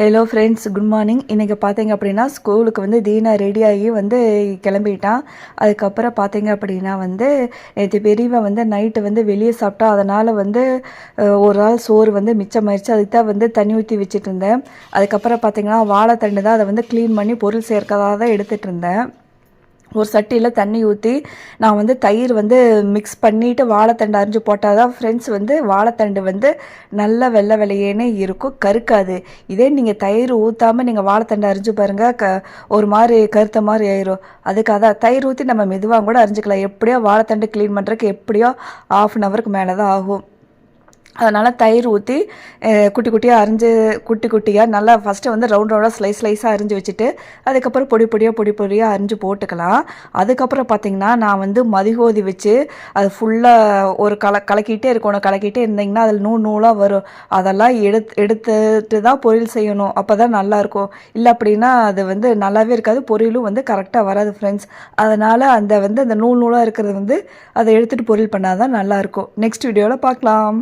Hello friends, good morning. இன்றைக்கி பார்த்தீங்க அப்படின்னா ஸ்கூலுக்கு வந்து தீனா ரெடியாகி வந்து கிளம்பிட்டான். அதுக்கப்புறம் பார்த்தீங்க அப்படின்னா வந்து நேற்று பெரியவன் வந்து நைட்டு வந்து வெளியே சாப்பிட்டா, அதனால் வந்து ஒரு நாள் சோறு வந்து மிச்சமாயிடுச்சு. அதுக்கு தான் வந்து தண்ணி ஊற்றி வச்சுட்டு இருந்தேன். அதுக்கப்புறம் பார்த்தீங்கன்னா வாழைத்தண்டு தான், அதை வந்து க்ளீன் பண்ணி பொருள் சேர்க்கதாக தான் எடுத்துகிட்டு இருந்தேன். ஒரு சட்டியில் தண்ணி ஊற்றி நான் வந்து தயிர் வந்து மிக்ஸ் பண்ணிவிட்டு வாழைத்தண்டு அரிஞ்சு போட்டால் தான் ஃப்ரெண்ட்ஸ் வந்து வாழைத்தண்டு வந்து நல்லா வெள்ளை வெள்ளையேன்னு இருக்கும், கருக்காது. இதே நீங்கள் தயிர் ஊற்றாமல் நீங்கள் வாழைத்தண்டு அரிஞ்சு பாருங்கள், ஒரு மாதிரி கருத்த மாதிரி ஆயிரும். அதுக்காக தான் தயிர் ஊற்றி நம்ம மெதுவாக கூட அரிஞ்சிக்கலாம். எப்படியோ வாழைத்தண்டு க்ளீன் பண்ணுறதுக்கு எப்படியோ 1/2 மேலே தான் ஆகும். அதனால் தயிர் ஊற்றி குட்டி குட்டியாக நல்லா ஃபஸ்ட்டு வந்து ரவுண்டாக ஸ்லைஸாக அரிஞ்சு வச்சுட்டு அதுக்கப்புறம் பொடி பொடியாக அரிஞ்சு போட்டுக்கலாம். அதுக்கப்புறம் பார்த்திங்கன்னா நான் வந்து மதிகோதி வச்சு அது ஃபுல்லாக ஒரு கலக்கிட்டே இருக்கணும். கலக்கிட்டே இருந்திங்கன்னா அதில் நூலாக வரும். அதெல்லாம் எடுத்துட்டு தான் பொரியல் செய்யணும். அப்போ தான் நல்லாயிருக்கும். இல்லை அப்படின்னா அது வந்து நல்லாவே இருக்காது, பொரியலும் வந்து கரெக்டாக வராது ஃப்ரெண்ட்ஸ். அதனால் அந்த நூலாக இருக்கிறது வந்து அதை எடுத்துகிட்டு பொரியல் பண்ணால் தான் நல்லாயிருக்கும். நெக்ஸ்ட் வீடியோவில் பார்க்கலாம்.